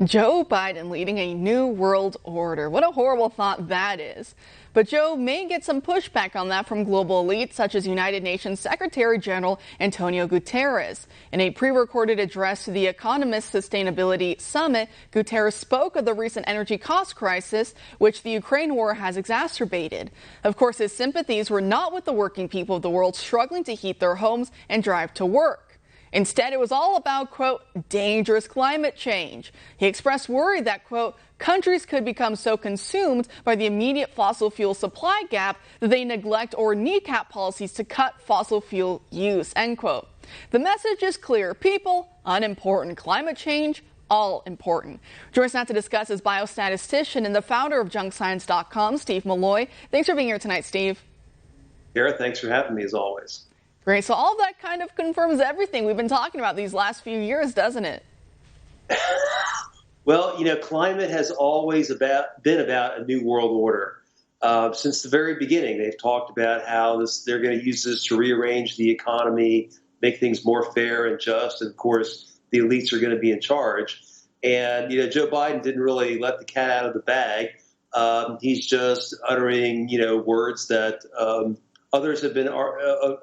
Joe Biden leading a new world order. What a horrible thought that is. But Joe may get some pushback on that from global elites such as United Nations Secretary General Antonio Guterres. In a pre-recorded address to the Economist Sustainability Summit, Guterres spoke of the recent energy cost crisis, which the Ukraine war has exacerbated. Of course, his sympathies were not with the working people of the world struggling to heat their homes and drive to work. Instead, it was all about, quote, dangerous climate change. He expressed worry that, quote, countries could become so consumed by the immediate fossil fuel supply gap that they neglect or kneecap policies to cut fossil fuel use, end quote. The message is clear. People, unimportant. Climate change, all important. Joining us now to discuss is biostatistician and the founder of JunkScience.com, Steve Milloy. Thanks for being here tonight, Steve. Garrett, thanks for having me as always. Great. So all that kind of confirms everything we've been talking about these last few years, doesn't it? Well, climate has always been about a new world order. Since the very beginning, they've talked about how they're going to use this to rearrange the economy, make things more fair and just. And, of course, the elites are going to be in charge. And, Joe Biden didn't really let the cat out of the bag. He's just uttering, words that others have been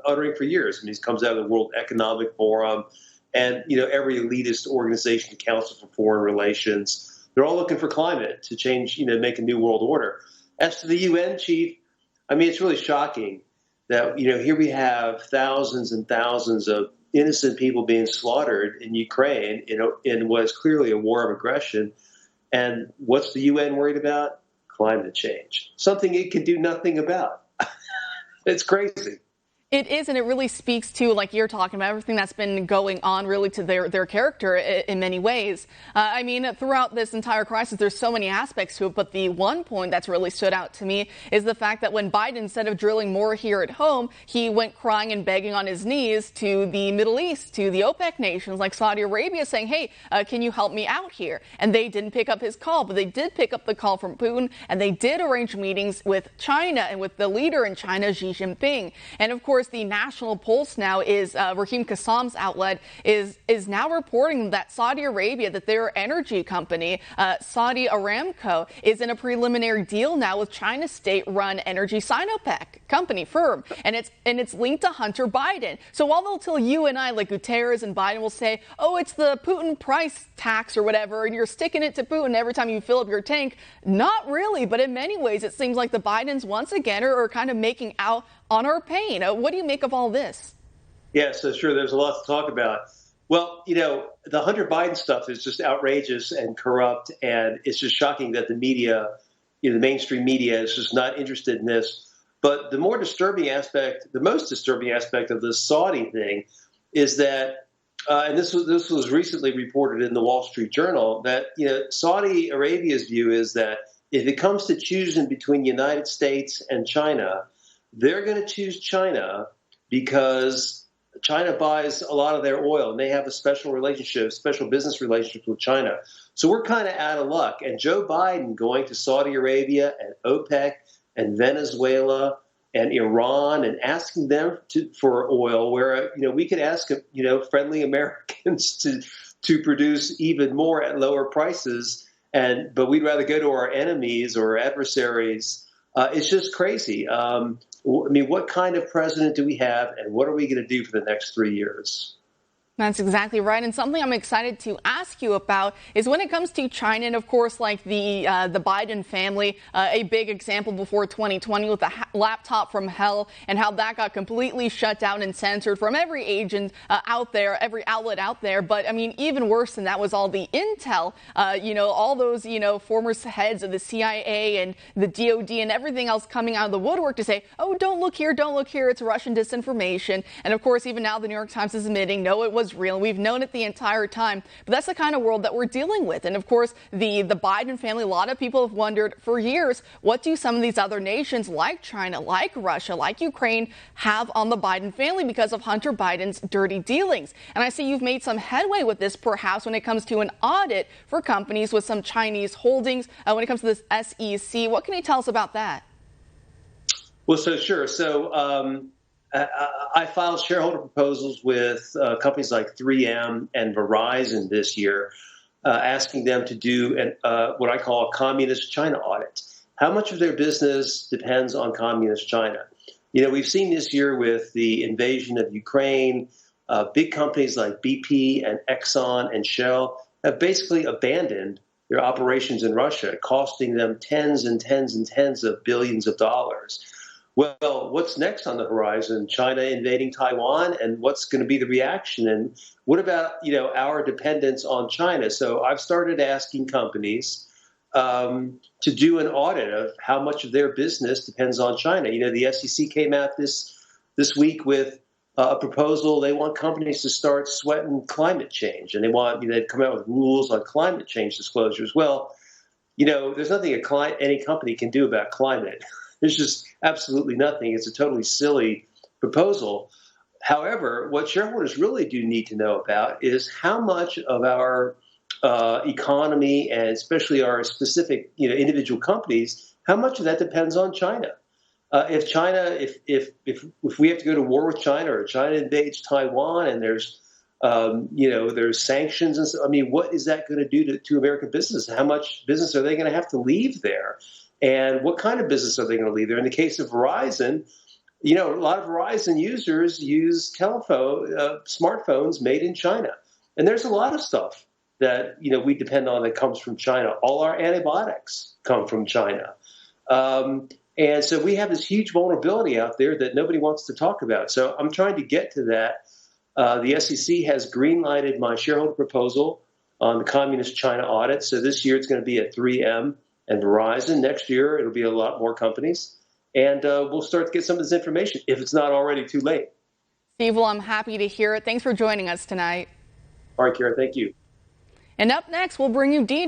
uttering for years. I mean, he comes out of the World Economic Forum and, every elitist organization, the Council for Foreign Relations, they're all looking for climate to change, make a new world order. As to the UN chief, I mean, it's really shocking that, here we have thousands and thousands of innocent people being slaughtered in Ukraine in what is clearly a war of aggression. And what's the UN worried about? Climate change, something it can do nothing about. It's crazy. It is, and it really speaks to, like you're talking about, everything that's been going on really to their character in many ways. I mean, throughout this entire crisis, there's so many aspects to it, but the one point that's really stood out to me is the fact that when Biden, instead of drilling more here at home, he went crying and begging on his knees to the Middle East, to the OPEC nations like Saudi Arabia, saying, hey, can you help me out here? And they didn't pick up his call, but they did pick up the call from Putin, and they did arrange meetings with China and with the leader in China, Xi Jinping. And of course, the National Pulse now is Raheem Kassam's outlet is now reporting that Saudi Arabia, that their energy company, Saudi Aramco, is in a preliminary deal now with China's state-run energy Sinopec company firm, and it's linked to Hunter Biden. So while they'll tell you and I, like Guterres and Biden, will say, oh, it's the Putin price tax or whatever, and you're sticking it to Putin every time you fill up your tank, not really, but in many ways it seems like the Bidens once again are kind of making out on our pain. What do you make of all this? Yeah, so sure, there's a lot to talk about. Well, the Hunter Biden stuff is just outrageous and corrupt, and it's just shocking that the media, the mainstream media, is just not interested in this. But the most disturbing aspect of the Saudi thing is that, and this was recently reported in the Wall Street Journal, that Saudi Arabia's view is that if it comes to choosing between the United States and China, they're going to choose China because China buys a lot of their oil, and they have a special business relationship with China. So we're kind of out of luck. And Joe Biden going to Saudi Arabia and OPEC and Venezuela and Iran and asking them for oil, where we could ask friendly Americans to produce even more at lower prices, but we'd rather go to our enemies or adversaries. It's just crazy. I mean, what kind of president do we have, and what are we going to do for the next 3 years? That's exactly right. And something I'm excited to ask you about is when it comes to China, and of course, like the Biden family, a big example before 2020 with the laptop from hell and how that got completely shut down and censored from every agent out there, every outlet out there. But I mean, even worse than that was all the intel, all those, former heads of the CIA and the DOD and everything else coming out of the woodwork to say, oh, don't look here, it's Russian disinformation. And of course, even now the New York Times is admitting, no, it was real. We've known it the entire time, but that's the kind of world that we're dealing with. And of course, the Biden family, a lot of people have wondered for years, what do some of these other nations like China, like Russia, like Ukraine have on the Biden family because of Hunter Biden's dirty dealings? And I see you've made some headway with this, perhaps when it comes to an audit for companies with some Chinese holdings. When it comes to this SEC, what can you tell us about that? Well, sure. I filed shareholder proposals with companies like 3M and Verizon this year. asking them to do what I call a communist China audit. How much of their business depends on communist China? We've seen this year with the invasion of Ukraine, big companies like BP and Exxon and Shell have basically abandoned their operations in Russia, costing them tens and tens and tens of billions of dollars. Well, what's next on the horizon? China invading Taiwan, and what's going to be the reaction? And what about, our dependence on China? So I've started asking companies to do an audit of how much of their business depends on China. The SEC came out this week with a proposal. They want companies to start sweating climate change, and they've come out with rules on climate change disclosures. Well, there's nothing any company can do about climate. There's just absolutely nothing. It's a totally silly proposal. However, what shareholders really do need to know about is how much of our economy, and especially our specific, individual companies, how much of that depends on China. If we have to go to war with China, or China invades Taiwan, and there's sanctions, and so, what is that going to do to American business? How much business are they going to have to leave there? And what kind of business are they going to leave there? In the case of Verizon, a lot of Verizon users use smartphones made in China. And there's a lot of stuff that, we depend on that comes from China. All our antibiotics come from China. And so we have this huge vulnerability out there that nobody wants to talk about. So I'm trying to get to that. The SEC has green-lighted my shareholder proposal on the communist China audit. So this year it's going to be at 3M and Verizon. Next year it'll be a lot more companies. And we'll start to get some of this information if it's not already too late. Steve, well, I'm happy to hear it. Thanks for joining us tonight. All right, Kara, thank you. And up next, we'll bring you details.